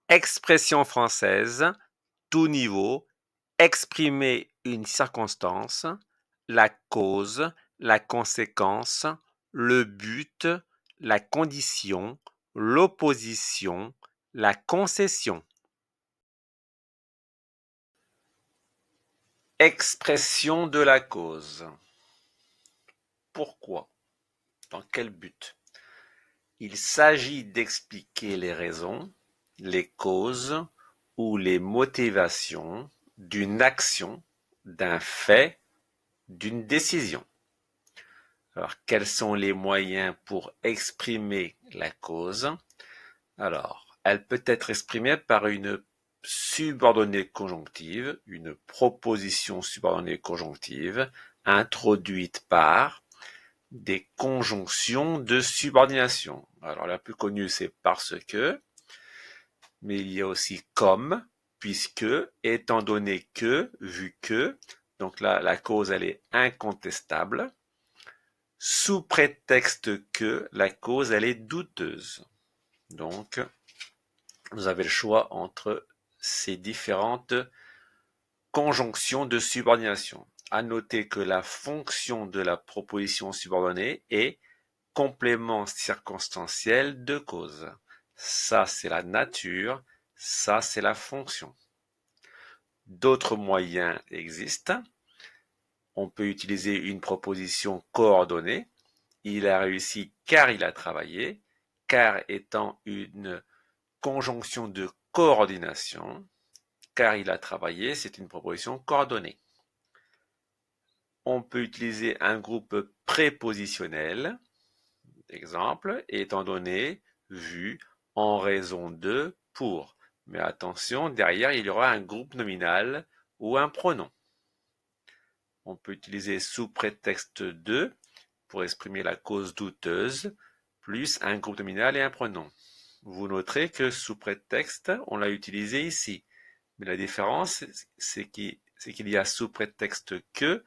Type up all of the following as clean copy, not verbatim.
Expression française, tout niveau, exprimer une circonstance, la cause, la conséquence, le but, la condition, l'opposition, la concession. Expression de la cause. Pourquoi? Dans quel but? Il s'agit d'expliquer les raisons, les causes ou les motivations d'une action, d'un fait, d'une décision. Alors, quels sont les moyens pour exprimer la cause? Alors, elle peut être exprimée par une subordonnée conjonctive, une proposition subordonnée conjonctive, introduite par des conjonctions de subordination. Alors, la plus connue, c'est parce que, mais il y a aussi comme, puisque, étant donné que, vu que, donc là, la cause, elle est incontestable, sous prétexte que la cause, elle est douteuse. Donc, vous avez le choix entre ces différentes conjonctions de subordination. À noter que la fonction de la proposition subordonnée est complément circonstanciel de cause. Ça, c'est la nature, ça, c'est la fonction. D'autres moyens existent. On peut utiliser une proposition coordonnée. Il a réussi car il a travaillé, car étant une conjonction de coordination, car il a travaillé, c'est une proposition coordonnée. On peut utiliser un groupe prépositionnel, exemple, étant donné, vu, en raison de, pour. Mais attention, derrière, il y aura un groupe nominal ou un pronom. On peut utiliser sous prétexte de pour exprimer la cause douteuse, plus un groupe nominal et un pronom. Vous noterez que sous prétexte, on l'a utilisé ici. Mais la différence, c'est qu'il y a sous prétexte que,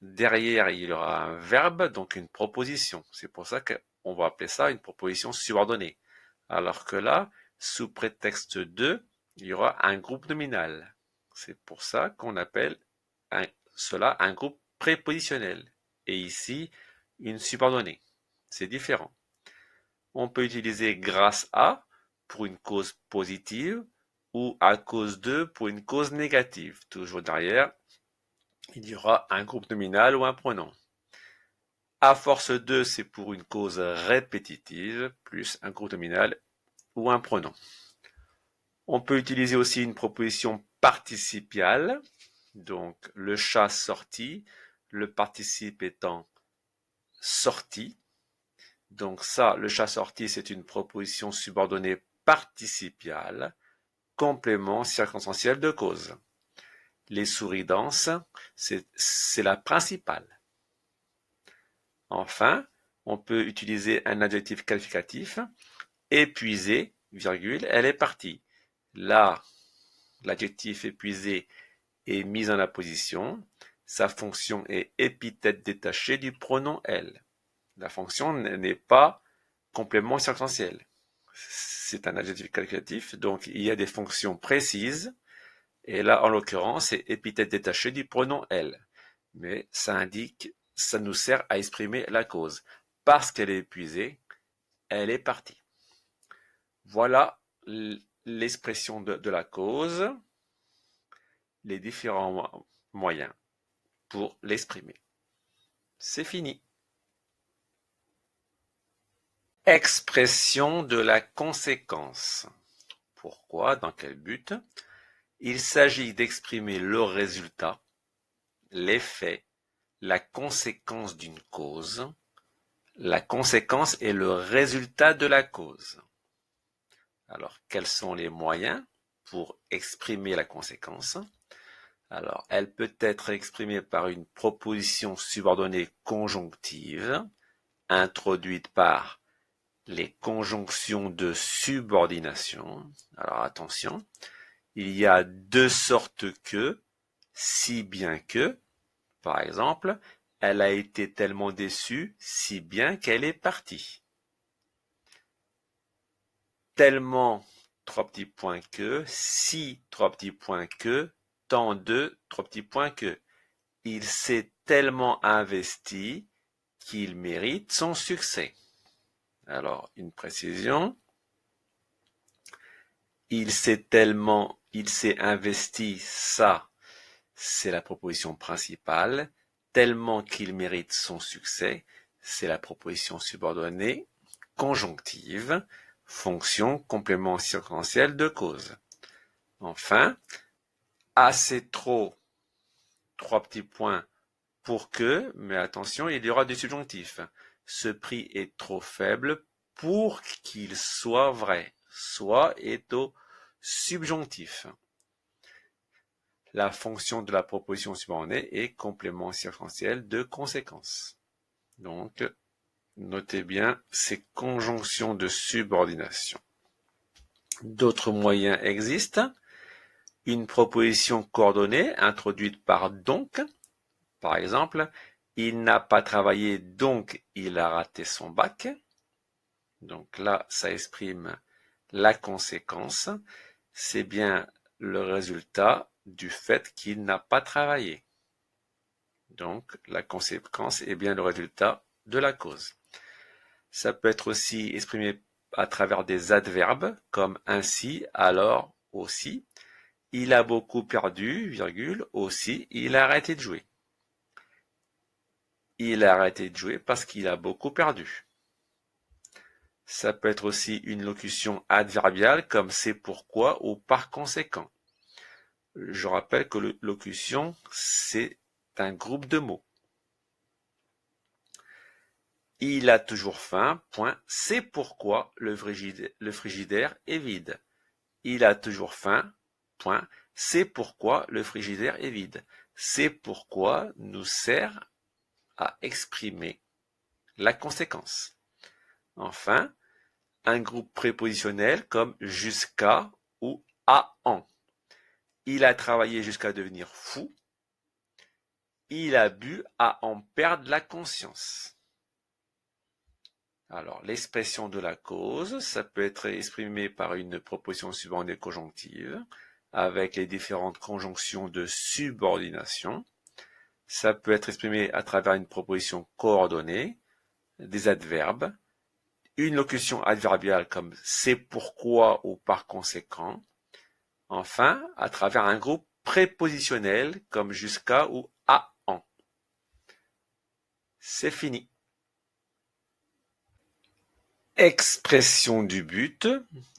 derrière, il y aura un verbe, donc une proposition. C'est pour ça qu'on va appeler ça une proposition subordonnée. Alors que là, sous prétexte de, il y aura un groupe nominal. C'est pour ça qu'on appelle cela un groupe prépositionnel. Et ici, une subordonnée. C'est différent. On peut utiliser grâce à pour une cause positive ou à cause de pour une cause négative. Toujours derrière, il y aura un groupe nominal ou un pronom. À force de, c'est pour une cause répétitive, plus un groupe nominal ou un pronom. On peut utiliser aussi une proposition participiale, donc le chat sorti, le participe étant sorti. Donc ça, le chat sorti, c'est une proposition subordonnée participiale, complément circonstanciel de cause. Les souris dansent, c'est la principale. Enfin, on peut utiliser un adjectif qualificatif. Épuisé, virgule, elle est partie. Là, l'adjectif épuisé est mis en apposition. Sa fonction est épithète détaché du pronom elle. La fonction n'est pas complément circonstanciel. C'est un adjectif qualificatif, donc il y a des fonctions précises. Et là, en l'occurrence, c'est épithète détaché du pronom elle. Mais ça indique, ça nous sert à exprimer la cause. Parce qu'elle est épuisée, elle est partie. Voilà l'expression de la cause, les différents moyens pour l'exprimer. C'est fini. Expression de la conséquence. Pourquoi? Dans quel but? Il s'agit d'exprimer le résultat, l'effet, la conséquence d'une cause. La conséquence est le résultat de la cause. Alors, quels sont les moyens pour exprimer la conséquence? Alors, elle peut être exprimée par une proposition subordonnée conjonctive, introduite par les conjonctions de subordination. Alors, attention, il y a deux sortes que, si bien que, par exemple, elle a été tellement déçue, si bien qu'elle est partie. Tellement trois petits points que, si, trois petits points que, tant de, trois petits points que. Il s'est tellement investi qu'il mérite son succès. Alors, une précision. Il s'est investi, ça, c'est la proposition principale. Tellement qu'il mérite son succès, c'est la proposition subordonnée conjonctive, fonction complément circonstanciel de cause. Enfin, assez trop, trois petits points pour que, mais attention, il y aura du subjonctif. Ce prix est trop faible pour qu'il soit vrai. Soit est au subjonctif. La fonction de la proposition subordonnée est complément circonstanciel de conséquence. Donc, notez bien ces conjonctions de subordination. D'autres moyens existent. Une proposition coordonnée introduite par donc. Par exemple, il n'a pas travaillé, donc il a raté son bac. Donc là, ça exprime la conséquence. C'est bien le résultat du fait qu'il n'a pas travaillé. Donc la conséquence est bien le résultat de la cause. Ça peut être aussi exprimé à travers des adverbes comme ainsi, alors, aussi. Il a beaucoup perdu, virgule, aussi, il a arrêté de jouer. Il a arrêté de jouer parce qu'il a beaucoup perdu. Ça peut être aussi une locution adverbiale comme c'est pourquoi ou par conséquent. Je rappelle que locution, c'est un groupe de mots. Il a toujours faim, point. C'est pourquoi le frigidaire est vide. Il a toujours faim, point. C'est pourquoi le frigidaire est vide. C'est pourquoi nous sert à exprimer la conséquence. Enfin, un groupe prépositionnel comme jusqu'à ou à en. Il a travaillé jusqu'à devenir fou. Il a bu à en perdre la conscience. Alors, l'expression de la cause, ça peut être exprimé par une proposition subordonnée conjonctive avec les différentes conjonctions de subordination. Ça peut être exprimé à travers une proposition coordonnée, des adverbes, une locution adverbiale comme c'est pourquoi ou par conséquent. Enfin, à travers un groupe prépositionnel comme jusqu'à ou à en. C'est fini. Expression du but.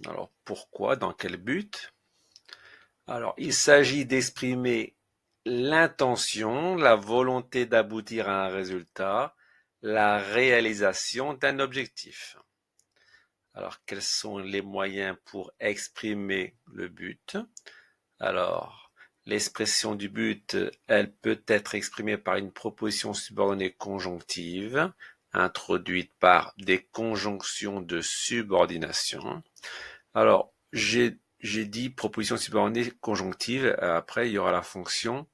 Alors pourquoi, dans quel but? Alors il s'agit d'exprimer l'intention, la volonté d'aboutir à un résultat, la réalisation d'un objectif. Alors quels sont les moyens pour exprimer le but? Alors l'expression du but, elle peut être exprimée par une proposition subordonnée conjonctive, introduite par des conjonctions de subordination. Alors, j'ai dit proposition subordonnée conjonctive, après il y aura la fonction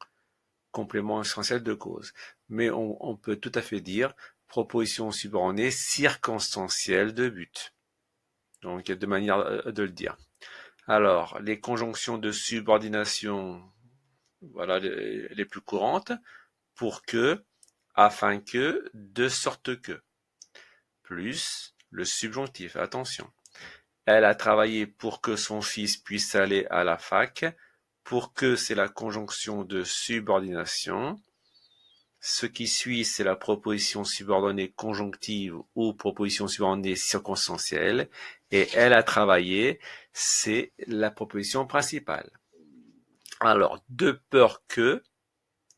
complément essentiel de cause. Mais on peut tout à fait dire proposition subordonnée circonstancielle de but. Donc, il y a deux manières de le dire. Alors, les conjonctions de subordination, voilà les plus courantes, pour que, afin que, de sorte que, plus le subjonctif, attention. Elle a travaillé pour que son fils puisse aller à la fac, pour que c'est la conjonction de subordination. Ce qui suit, c'est la proposition subordonnée conjonctive ou proposition subordonnée circonstancielle. Et elle a travaillé, c'est la proposition principale. Alors, de peur que,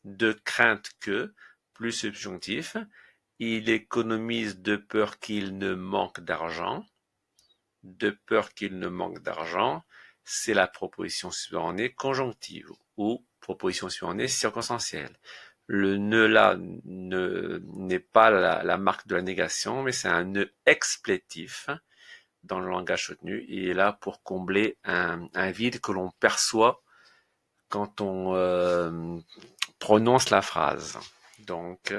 de crainte que, plus subjonctif. Il économise de peur qu'il ne manque d'argent. De peur qu'il ne manque d'argent, c'est la proposition subordonnée conjonctive ou proposition subordonnée circonstancielle. Le ne là n'est pas la marque de la négation, mais c'est un ne explétif dans le langage soutenu. Il est là pour combler un vide que l'on perçoit quand on prononce la phrase. Donc,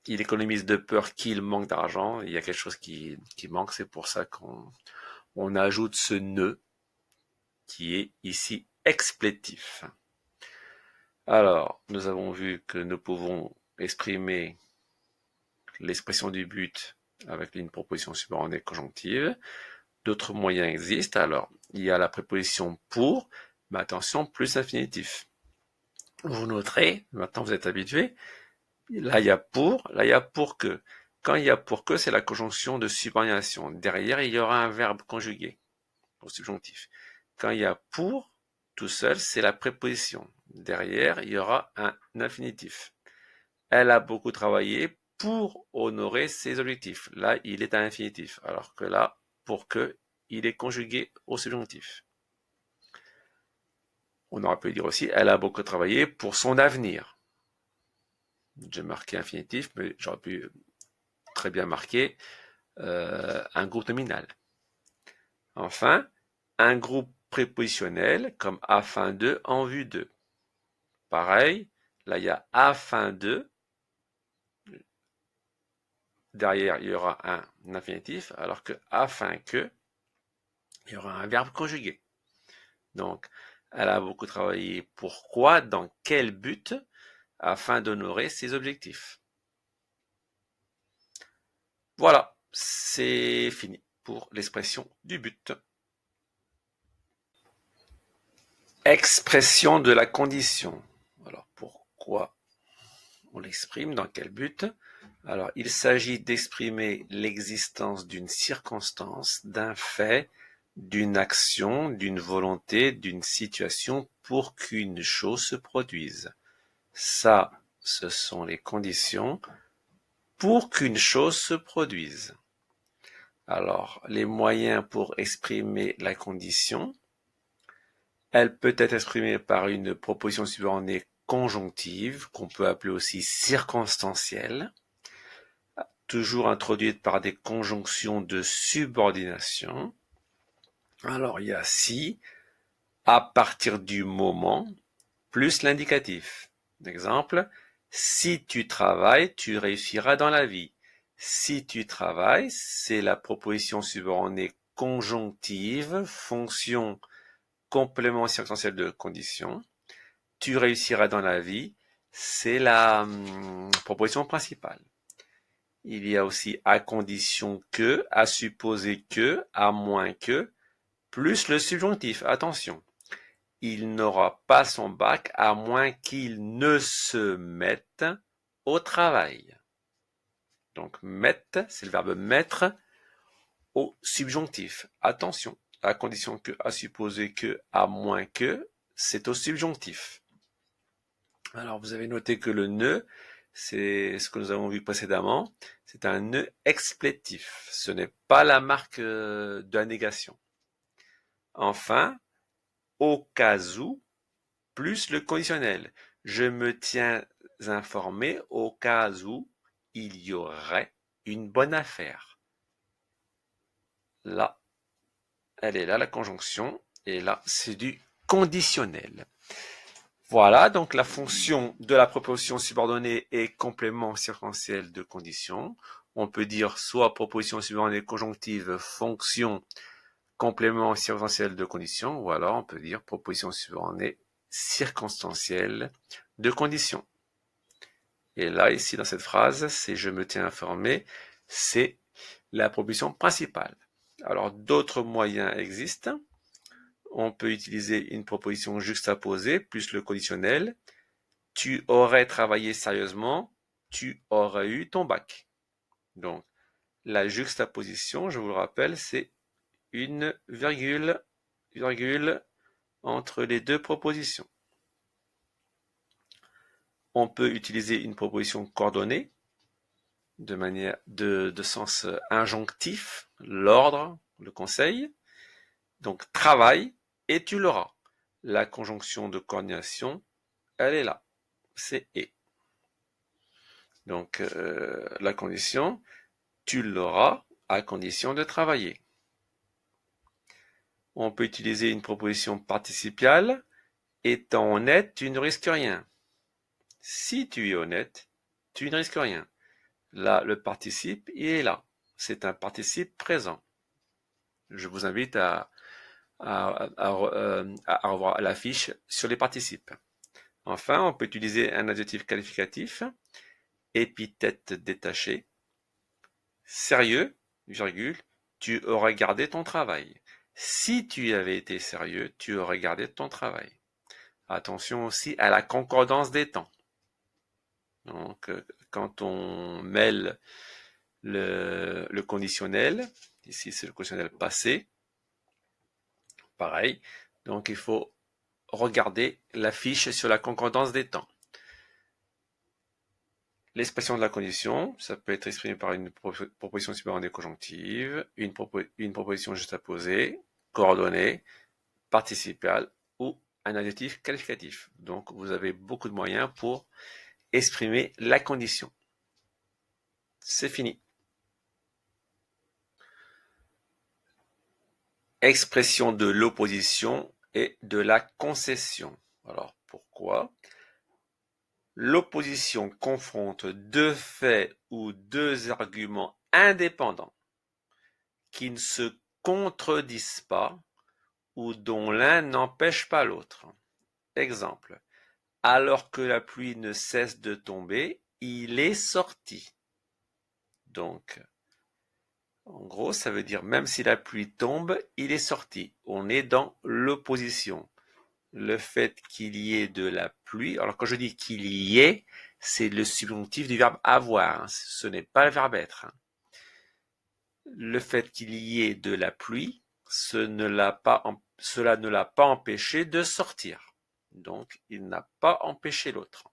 il économise de peur qu'il manque d'argent. Il y a quelque chose qui manque, c'est pour ça qu'on on ajoute ce ne qui est ici explétif. Alors, nous avons vu que nous pouvons exprimer l'expression du but avec une proposition subordonnée conjonctive. D'autres moyens existent. Alors, il y a la préposition pour, mais attention, plus infinitif. Vous noterez, maintenant vous êtes habitué, là il y a pour que. Quand il y a pour que, c'est la conjonction de subordination. Derrière, il y aura un verbe conjugué au subjonctif. Quand il y a pour, tout seul, c'est la préposition. Derrière, il y aura un infinitif. Elle a beaucoup travaillé pour honorer ses objectifs. Là, il est à infinitif. Alors que là, pour que, il est conjugué au subjonctif. On aurait pu dire aussi, elle a beaucoup travaillé pour son avenir. J'ai marqué infinitif, mais j'aurais pu très bien marquer un groupe nominal. Enfin, un groupe prépositionnel comme afin de, en vue de. Pareil, là il y a afin de. Derrière, il y aura un infinitif, alors que afin que, il y aura un verbe conjugué. Donc, elle a beaucoup travaillé. Pourquoi? Dans quel but? Afin d'honorer ses objectifs. Voilà, c'est fini pour l'expression du but. Expression de la condition. Alors, pourquoi on l'exprime? Dans quel but? Alors, il s'agit d'exprimer l'existence d'une circonstance, d'un fait, d'une action, d'une volonté, d'une situation pour qu'une chose se produise. Ça, ce sont les conditions pour qu'une chose se produise. Alors, les moyens pour exprimer la condition, elle peut être exprimée par une proposition subordonnée conjonctive, qu'on peut appeler aussi circonstancielle, toujours introduite par des conjonctions de subordination. Alors, il y a si, à partir du moment, plus l'indicatif. Exemple, si tu travailles, tu réussiras dans la vie. Si tu travailles, c'est la proposition subordonnée conjonctive, fonction complément circonstanciel de condition. Tu réussiras dans la vie, c'est la proposition principale. Il y a aussi à condition que, à supposer que, à moins que, plus le subjonctif. Attention, il n'aura pas son bac à moins qu'il ne se mette au travail. Donc mettre, c'est le verbe mettre au subjonctif. Attention, à condition que, à supposer que, à moins que, c'est au subjonctif. Alors vous avez noté que le ne, c'est ce que nous avons vu précédemment, c'est un ne explétif. Ce n'est pas la marque de la négation. Enfin, au cas où, plus le conditionnel. Je me tiens informé au cas où il y aurait une bonne affaire. Là, elle est là, la conjonction, et là, c'est du conditionnel. Voilà, donc la fonction de la proposition subordonnée est complément circonstanciel de condition. On peut dire soit proposition subordonnée conjonctive, fonction, complément circonstanciel de condition, ou alors on peut dire proposition subordonnée circonstancielle de condition. Et là, ici, dans cette phrase, c'est je me tiens informé, c'est la proposition principale. Alors, d'autres moyens existent. On peut utiliser une proposition juxtaposée plus le conditionnel. Tu aurais travaillé sérieusement, tu aurais eu ton bac. Donc, la juxtaposition, je vous le rappelle, c'est une virgule entre les deux propositions. On peut utiliser une proposition coordonnée de manière de sens injonctif, l'ordre, le conseil. Donc travaille et tu l'auras. La conjonction de coordination, elle est là. C'est et. Donc la condition, tu l'auras à condition de travailler. On peut utiliser une proposition participiale. Étant honnête, tu ne risques rien. Si tu es honnête, tu ne risques rien. Là, le participe, il est là. C'est un participe présent. Je vous invite à revoir la fiche sur les participes. Enfin, on peut utiliser un adjectif qualificatif, épithète détaché, sérieux, virgule, tu aurais gardé ton travail. Si tu avais été sérieux, tu aurais gardé ton travail. Attention aussi à la concordance des temps. Donc, quand on mêle le conditionnel, ici c'est le conditionnel passé, pareil. Donc, il faut regarder la fiche sur la concordance des temps. L'expression de la condition, ça peut être exprimé par une proposition subordonnée conjonctive, une proposition juxtaposée, coordonnée, participale ou un adjectif qualificatif. Donc, vous avez beaucoup de moyens pour exprimer la condition. C'est fini. Expression de l'opposition et de la concession. Alors, pourquoi? L'opposition confronte deux faits ou deux arguments indépendants qui ne se contredisent pas ou dont l'un n'empêche pas l'autre. Exemple, alors que la pluie ne cesse de tomber, il est sorti. Donc, en gros, ça veut dire même si la pluie tombe, il est sorti. On est dans l'opposition. Le fait qu'il y ait de la pluie, alors quand je dis qu'il y ait, c'est le subjonctif du verbe avoir, hein, ce n'est pas le verbe être. Hein. Le fait qu'il y ait de la pluie, cela ne l'a pas empêché de sortir. Donc, il n'a pas empêché l'autre.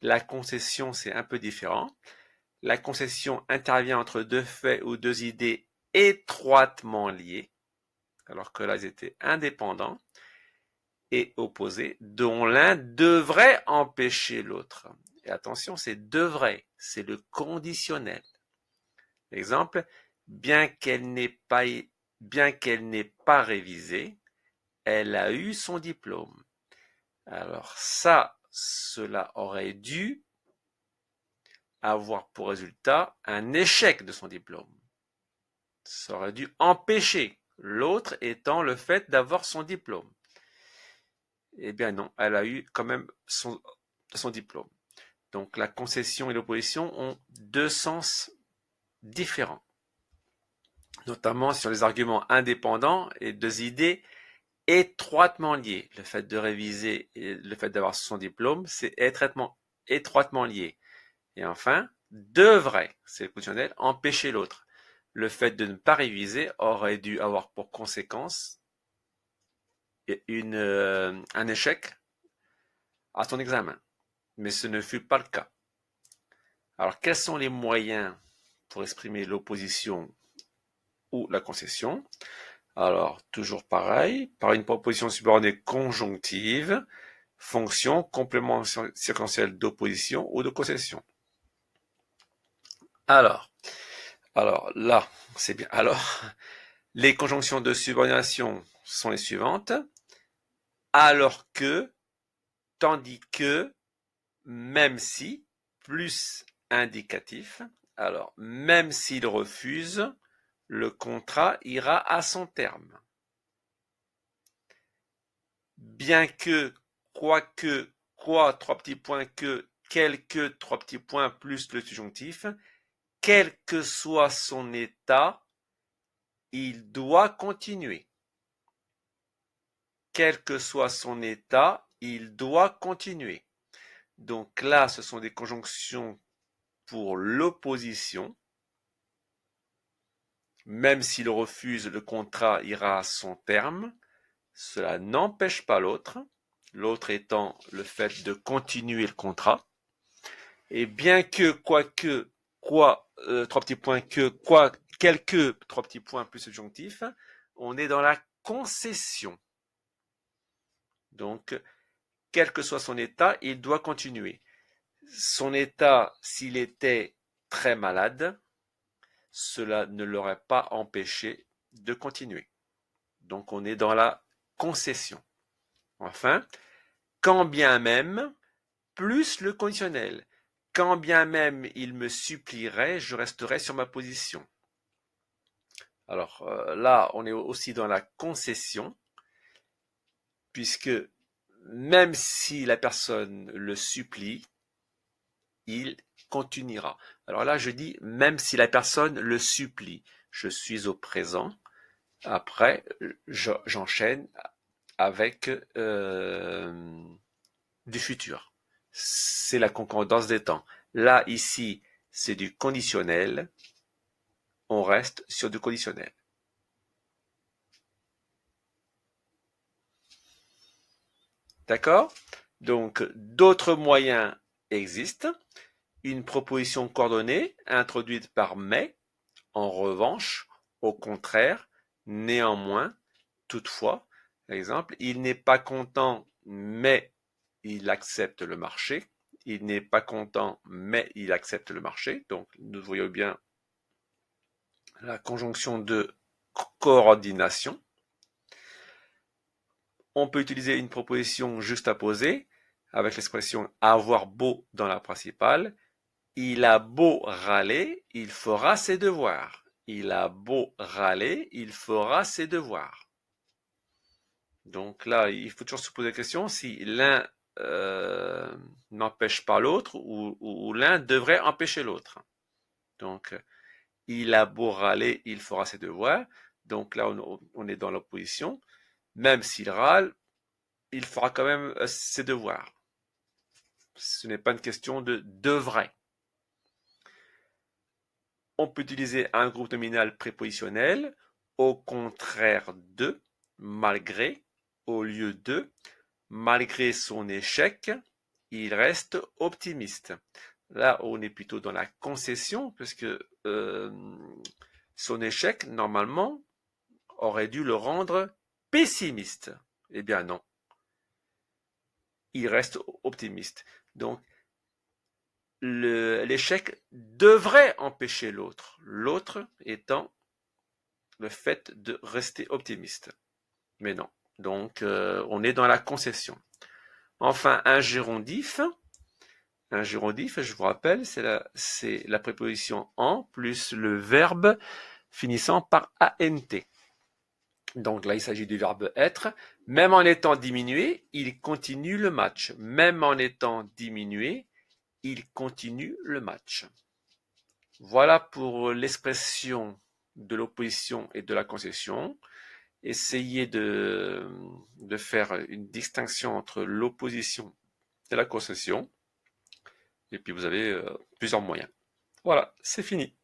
La concession, c'est un peu différent. La concession intervient entre deux faits ou deux idées étroitement liés, alors que là, ils étaient indépendants et opposés, dont l'un devrait empêcher l'autre. Et attention, c'est devrait, c'est le conditionnel. Exemple, bien qu'elle n'ait pas révisé, elle a eu son diplôme. Alors ça, cela aurait dû avoir pour résultat un échec de son diplôme. Ça aurait dû empêcher l'autre étant le fait d'avoir son diplôme. Eh bien non, elle a eu quand même son diplôme. Donc la concession et l'opposition ont deux sens différents, notamment sur les arguments indépendants et deux idées étroitement liées. Le fait de réviser et le fait d'avoir son diplôme, c'est étroitement lié. Et enfin, devrait, c'est le conditionnel, empêcher l'autre. Le fait de ne pas réviser aurait dû avoir pour conséquence un échec à son examen. Mais ce ne fut pas le cas. Alors, quels sont les moyens pour exprimer l'opposition ou la concession? Alors, toujours pareil, par une proposition subordonnée conjonctive, fonction, complément circonstanciel d'opposition ou de concession. Alors là, c'est bien. Alors, les conjonctions de subordination sont les suivantes. Alors que, tandis que, même si, plus indicatif. Alors, même s'il refuse, le contrat ira à son terme. Bien que, quoique, quoi, trois petits points que, quelque, trois petits points plus le subjonctif, quel que soit son état, il doit continuer. Quel que soit son état, il doit continuer. Donc là, ce sont des conjonctions pour l'opposition. Même s'il refuse, le contrat ira à son terme. Cela n'empêche pas l'autre, l'autre étant le fait de continuer le contrat. Et bien que, quoique, trois petits points que, quoi, quelque, trois petits points plus subjonctif, on est dans la concession. Donc, quel que soit son état, il doit continuer. Son état, s'il était très malade, cela ne l'aurait pas empêché de continuer. Donc, on est dans la concession. Enfin, quand bien même, plus le conditionnel. Quand bien même il me supplierait, je resterai sur ma position. Alors là, on est aussi dans la concession, puisque même si la personne le supplie, il continuera. Alors là, je dis même si la personne le supplie. Je suis au présent. Après, j'enchaîne avec du futur. C'est la concordance des temps. Là, ici, c'est du conditionnel. On reste sur du conditionnel. D'accord? Donc, d'autres moyens existent. Une proposition coordonnée introduite par mais, en revanche, au contraire, néanmoins, toutefois, par exemple, il n'est pas content, mais il accepte le marché. Il n'est pas content, mais il accepte le marché. Donc, nous voyons bien la conjonction de coordination. On peut utiliser une proposition juste à poser avec l'expression avoir beau dans la principale. Il a beau râler, il fera ses devoirs. Il a beau râler, il fera ses devoirs. Donc là, il faut toujours se poser la question si l'un n'empêche pas l'autre ou l'un devrait empêcher l'autre. Donc, il a beau râler, il fera ses devoirs. Donc là, on est dans l'opposition. Même s'il râle, il fera quand même ses devoirs. Ce n'est pas une question de devrait. On peut utiliser un groupe nominal prépositionnel au contraire de, malgré, au lieu de, malgré son échec, il reste optimiste. Là, on est plutôt dans la concession, puisque son échec, normalement, aurait dû le rendre pessimiste. Eh bien non, il reste optimiste. Donc, l'échec devrait empêcher l'autre, l'autre étant le fait de rester optimiste. Mais non, donc on est dans la concession. Enfin, un gérondif, je vous rappelle, c'est la préposition en plus le verbe finissant par ant. Donc là, il s'agit du verbe être. Même en étant diminué, il continue le match. Même en étant diminué, il continue le match. Voilà pour l'expression de l'opposition et de la concession. Essayez de faire une distinction entre l'opposition et la concession. Et puis vous avez plusieurs moyens. Voilà, c'est fini.